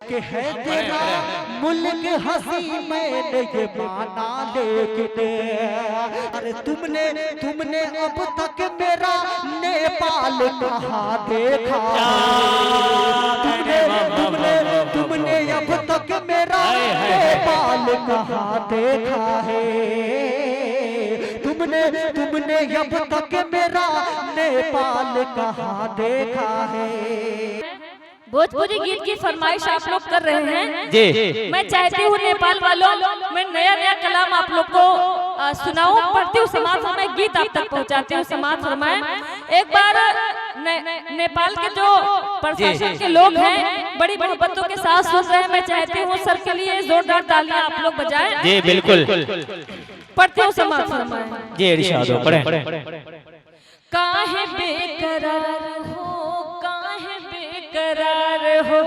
कि है तेरा मुल्क हंसी मैंने ये माना, लेकिन अरे तुमने अब तक मेरा नेपाल कहाँ देखा? तुमने अब तक मेरा नेपाल कहाँ देखा है? तुमने अब तक मेरा नेपाल कहाँ देखा है? भोजपुरी गीत की फरमाइश आप लोग कर रहे हैं जी। मैं चाहती हूँ नेपाल वालों, मैं नया कलाम आप लोग को सुनाऊं, पढ़ती हूँ, समाज फरमाए गीत आप तक पहुँचाती हूँ। समाज फरमाए एक बार नेपाल के जो प्रशासन के लोग हैं बड़ी मोहब्बतों के साथ सुन रहे हैं। मैं चाहती हूँ सर के लिए जोरदार तालियां आप लोग बजाएं। जी बिल्कुल, पढ़ती हूँ समाज फरमाए जी। इरशाद हो, पढ़ें। काहे बेकरार हो, काहे बेकरार हो,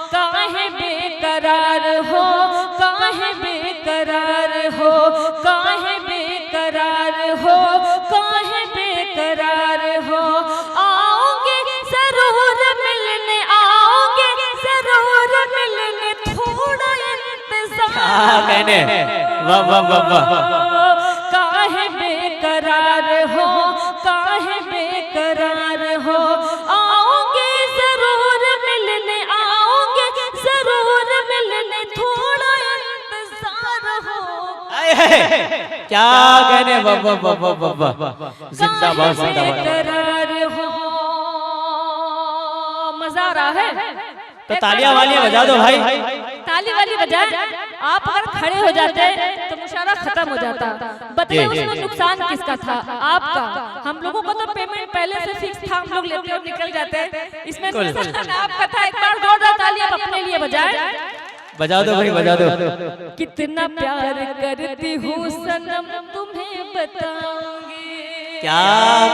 काहे बेकरार हो, काहे बेकरार हो, काहे बेकरार हो, काहे बेकरार हो। आओगे जरूर मिलने, आओगे जरूर मिलने, थोड़ा इंतजार कहने। वाह वाह वाह वाह। काहे बेकरार हो, काहे बेकरार हो, आओगे जरूर मिलने, आओगे जरूर मिलने, थोड़ा इंतजार हो। क्या कहने, वाह वाह वाह वाह वाह, जिंदाबाद जिंदाबाद। बेकरार हो, मजा आ रहा है तो तालियां वालियां बजा दो भाई, ताली वाली बजाए। आप अगर खड़े हो जाते तो मुशायरा खत्म हो जाता। बताइए उसमें नुकसान किसका था? आपका। हम लोगों को तो पेमेंट पहले से फिक्स था, हम लोग लेते और निकल जाते। इसमें नुकसान आपका था। एक बार जोरदार ताली आप अपने लिए बजाए। बजा दो भाई, बजा दो। कितना प्यार करती हूँ सनम तुम्हें बताऊंगी। क्या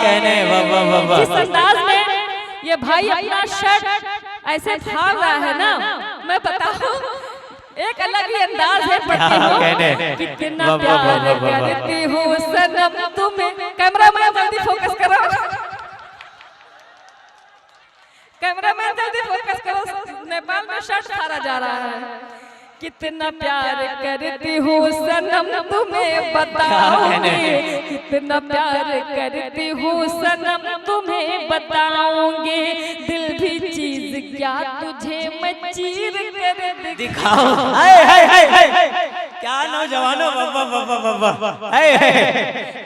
कहने, वाह वाह वाह वाह। जिस अंदाज में ये भाई अपना शर्ट ऐसे फाड़ रहा है ना, मैं बताऊं एक अलग ही अंदाज है। कितना प्यार करती हूँ सनम तुम्हें। कैमरामैन जल्दी फोकस करो, कैमरामैन जल्दी फोकस करो। नेपाल में शर्ट फाड़ा जा रहा है। कितना प्यार करती हूँ सनम तुम्हें बताऊंगी, कितना प्यार करती हूँ सनम तुम्हें बताऊंगी। दिल भी चीज क्या तुझे मैं चीर कर दिखाऊं। क्या नौजवानों,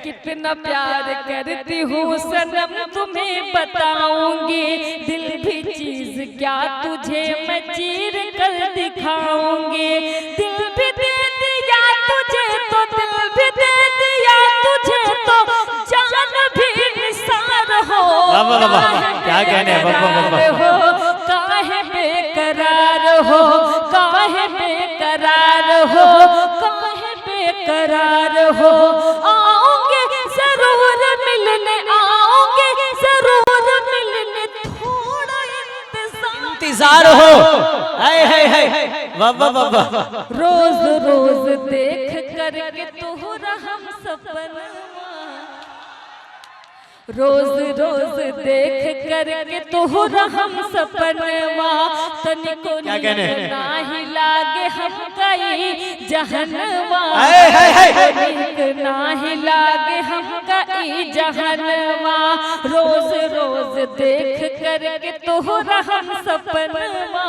कितना प्यार करती हूँ सनम तुम्हें बताऊंगी। दिल भी चीज क्या तुझे मैं चीर कर दिखाऊंगी। दिल भी दे दिया तुझे तो, दिल भी दे दिया तुझे तो, जान भी निसार हो। क्या कहने हो, काहे बेकरार हो, काहे बेकरार हो, काहे बेकरार हो। आओगे जरूर मिलने, आओगे जरूर मिलने, थोड़ा इंतजार हो। रोज रोज देख करके तोहरा हम सपना, रोज रोज देख करके तोहरा हम सपनवा। तनिको नाही लागे हम गई जहनवा, नाही लागे हम गई जहनवा। रोज रोज देख करके तोहरा हम सपनवा,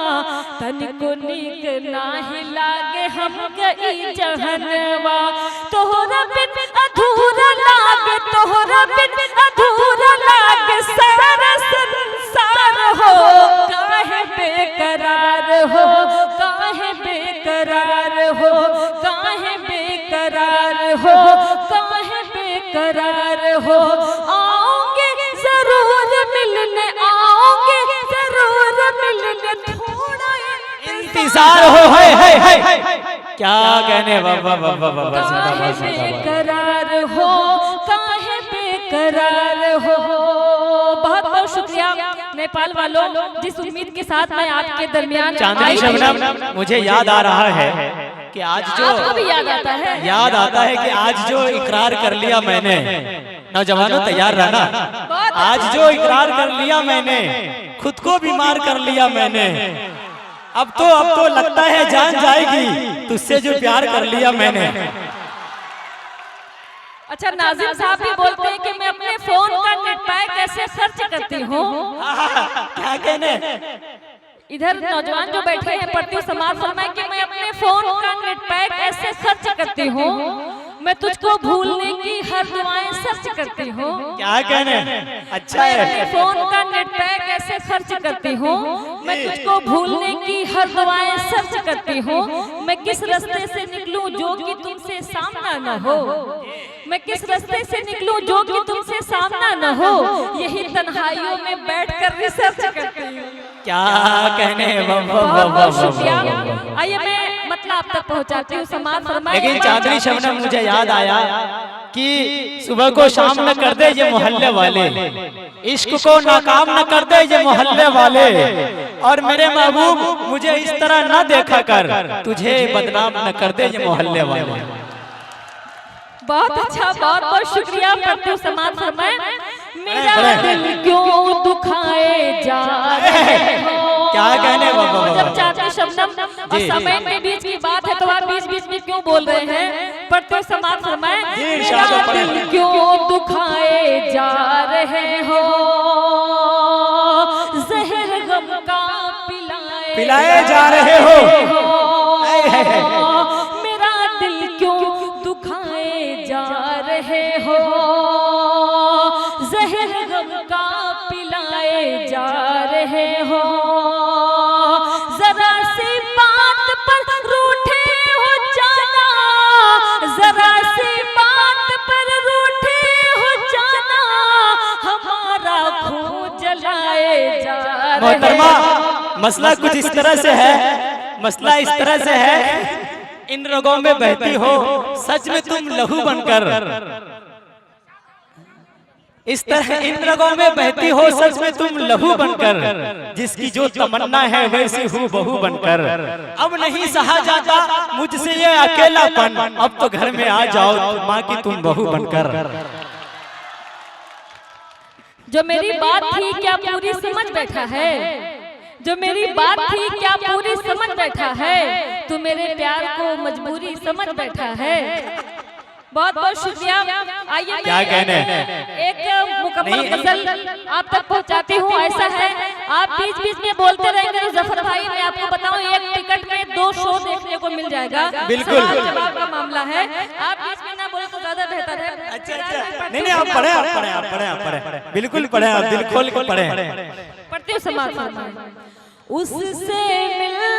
तनिको नीक नाही लागे हम गई जहनवा। तोहरा बिन अधूरा लागे, तोहरा बिन अधूरा लागे सारा संसार हो। काहे बेकरार हो, काहे बेकरार हो, काहे बेकरार हो, काहे बेकरार हो। आओगे जरूर मिलने, आओगे जरूर मिलने, थोड़ा इंतजार हो। क्या कहने, काहे बेकरार हो, काहे बेकरार हो। बहुत बहुत शुक्रिया नेपाल वालों, जिस उम्मीद के साथ मैं आपके दरमियान चांदनी शबनम, मुझे याद आ रहा है कि आज जो आपको भी याद आता है कि आज जो इकरार कर लिया मैंने, नौजवानों तैयार रहना, आज जो इकरार कर लिया मैंने, खुद को बीमार कर लिया मैंने। अब तो लगता है जान जाएगी तुझसे जो प्यार कर लिया मैंने। अच्छा, नाजिम साहब भी बोलते हैं कि मैं अपने फोन का नेट पैक कैसे खर्च करती हूँ। क्या कहने? इधर नौजवान जो बैठे हैं पढ़ते समाज फरमाए कि मैं अपने फोन का नेट पैक ऐसे खर्च करती हूँ, मैं तुझको भूलने की हर दुआएं सर्च करती हूँ। क्या कहने? अच्छा है। मैं फोन का नेट पैक ऐसे खर्च करती हूँ, मैं तुझको भूलने की हर दुआएं सर्च करती हूँ। मैं किस रास्ते से निकलूं जो कि तुमसे सामना न हो, मैं किस रास्ते से निकलूं जो कि तुमसे सामना न हो, यही तन्हाइयों में बैठकर रिसर्च करती हूँ। क्या कहने? बहुत शुक्रिया। आइए मैं मतलब आप तक पहुंचाती हूँ समाज फरमाए। लेकिन चांदनी शबनम मुझे याद आया कि सुबह को शाम न कर दे ये मोहल्ले वाले, इश्क को नाकाम न कर दे ये मोहल्ले वाले, और मेरे महबूब मुझे इस तरह न देखा कर, तुझे बदनाम न कर दे ये मोहल्ले वाले। बहुत अच्छा, बहुत बहुत शुक्रिया पढ़ते समाज फरमाए। मेरा दिल क्यों दुखाए जा रहे हो। क्या कहने बाबा? जब चाचा शबनम और समय के बीच की बात है तो आप बीच में क्यों बोल रहे हैं? पढ़ते समाज फरमाए। मेरा दिल क्यों दुखाए जा रहे हो, जहर गम का पिलाए जा रहे हो। मेरा दिल क्यों दुखाए जा रहे हो, जहर गम का पिलाए जा रहे हो। जरा सी बात पर रूठे हो जाना, जरा सी बात पर रूठे हो जाना, हमारा खून जलाए जा रहे हो। मोहतरमा, मसला कुछ इस तरह से है, मसला इस तरह से है, इन रगों में बहती हो सच में तुम लहू बनकर, इस तरह इन रगों में बहती हो सच में तुम लहू बनकर, जिसकी जो तमन्ना है वैसी हूँ बहू बनकर। अब नहीं सहा जाता मुझसे ये अकेलापन, अब तो घर में आ जाओ माँ की तुम बहू बनकर। जो मेरी बात थी क्या पूरी समझ बैठा है, जो मेरी बात थी क्या पूरी समझ बैठा है, तू मेरे प्यार को मजबूरी समझ बैठा है। बहुत बहुत शुक्रिया। आइए क्या कहने? एक मुकम्मल गजल आप तक पहुंचाती हूँ। ऐसा है आप बीच में बोलते रहेंगे तो जफर भाई मैं आपको बताऊं एक टिकट में 2 शो देखने को मिल जाएगा। बिल्कुल सवाल जवाब का मामला है, आप बीच में ना बोले तो ज्यादा बेहतर है। अच्छा, नहीं आप पढ़े, बिल्कुल पढ़े, आप दिल खोल के पढ़े। पढ़ती हूँ समाज फरमाए। उससे मिलने,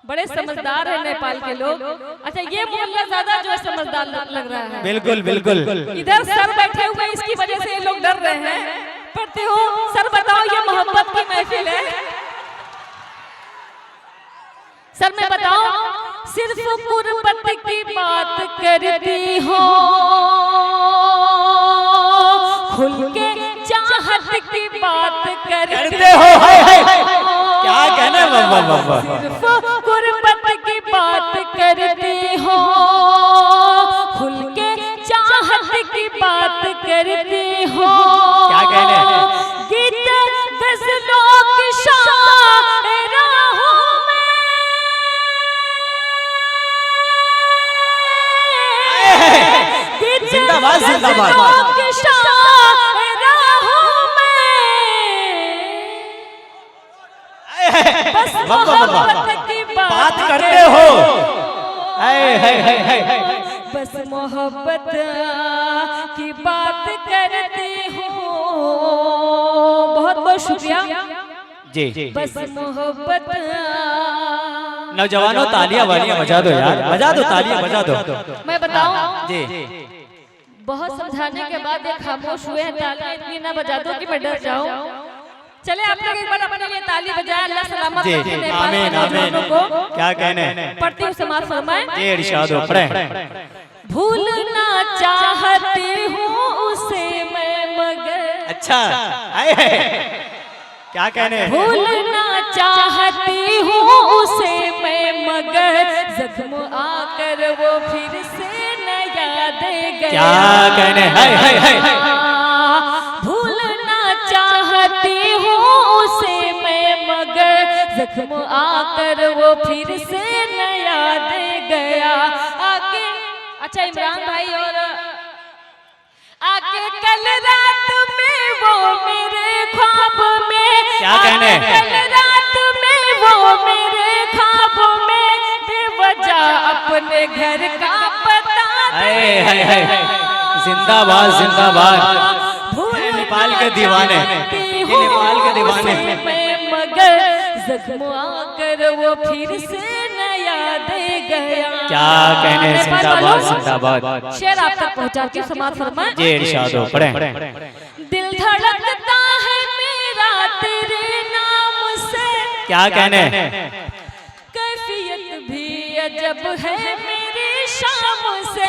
बड़े समझदार है नेपाल के लोग। अच्छा ये मोहल्ला ज्यादा जो है समझदार लग रहा है। बिल्कुल बिल्कुल। इधर सर बैठे हुए इसकी वजह से ये लोग डर रहे हैं। पढ़ते हो सर, बताओ ये मोहब्बत की महफिल है। सर मैं बताऊं, सिर्फ गुर्बत की बात करती हो, खुल के चाहत की बात करते हो। क्या कहना बाबा? सिर्फ गुर्बत की बात करती हो, खुल के चाहत की बात करती हो। क्या कहने? गीत गजलों की शायरा हूँ मैं, जिंदाबाद जिंदाबाद। बस मोहब्बत की बात करते हो, बस मोहब्बत की बात करती हूँ। बहुत बहुत शुक्रिया जी। बस मोहब्बत। नौजवानों तालियां वालियां बजा दो यार, बजा दो तालियां बजा दो। मैं बताऊं जी, बहुत समझाने के बाद ये खामोश हुए हैं। तालियां इतनी ना बजा दो कि मैं डर जाऊं। चले आप लोग एक बार अपने लिए ताली बजाएं। अल्लाह सलामत जी, रखे नेपाल के आमीन, नौजवानों आमीन। को। क्या कहने? पढ़ती हूँ समाज फरमाए। जी इरशाद हो, पढ़े। भूलना चाहती हूँ उसे मैं मगर। अच्छा क्या कहने? भूलना चाहती हूँ उसे मैं मगर, जख्म आकर वो फिर से न याद गया। क्या कहने? जख्म आकर वो फिर से नया दे गया। आके अच्छा इमरान भाई और आके कल रात में वो मेरे ख्वाब में, क्या कहने, कल रात में वो मेरे ख्वाब में बेवजह अपने घर का पता दे गया। जिंदाबाद जिंदाबाद। ये नेपाल के दीवाने, ये नेपाल के दीवाने। मगर जख्म आकर वो फिर से नया दे गया। क्या कहने, जिंदाबाद जिंदाबाद। शेर आप तक पहुंचाती हूँ, समाज फरमाएं। जी इरशाद हो, पढ़ें। दिल धड़कता है मेरा तेरे नाम से, क्या कहने, कैफियत भी अजब है मेरी शाम से।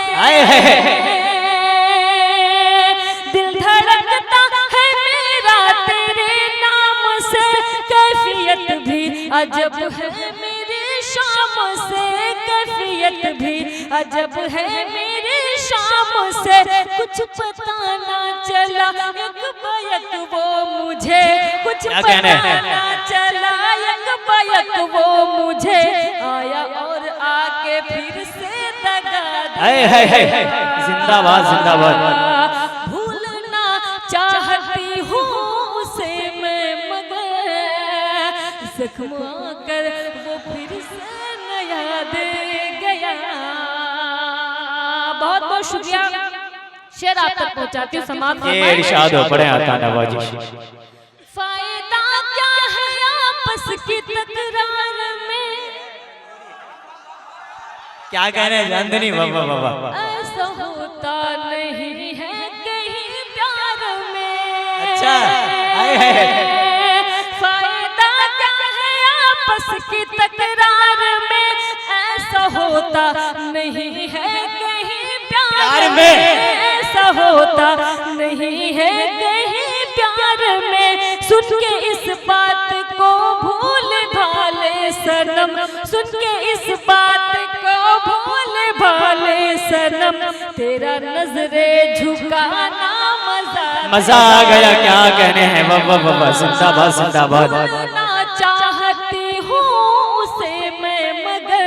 दिल धड़कता है मेरा तेरे नाम से, कैफियत भी अजब है मेरी शाम से, कैफियत भी अजब है मेरी शाम से। कुछ पता ना चला एक बैक वो मुझे, कुछ पता ना चला एक बैक वो मुझे आया और आके फिर से दगा दे। जिंदाबाद जिंदाबाद। भूलना चाहती हूँ उसे मैं मगर जख्म आकर वो फिर से नया दे गया। बहुत बहुत शुक्रिया। शेर आप तक पहुंचाती हूँ, समाज ये इरशाद हो, पढ़ें आता नवाजी। फायदा क्या है आपस की तकरार में, क्या कह रहे हैं चांदनी बाबा बाबा। ऐसा होता नहीं है कहीं प्यार में। अच्छा फायदा क्या है आपस की तकरार में, ऐसा होता नहीं है कहीं प्यार में, ऐसा होता नहीं है कहीं प्यार में। सुन के इस बात को भूल भाले सनम, सुन के इस बात को भूल भाले सनम, तेरा नजरे झुकाना मजा आ गया। क्या कहने हैं बाबा बाबा। जिंदाबाद जिंदाबाद। चाहती हूँ उसे मैं मगर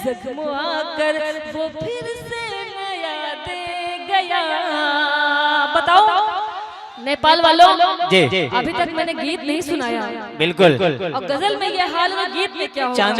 जख्म आकर वो फिर से नया दे गया। बताओ नेपाल वालों, जी अभी तक मैंने गीत नहीं सुनाया। बिल्कुल। और गजल में ये हाल में गीत में क्या होगा?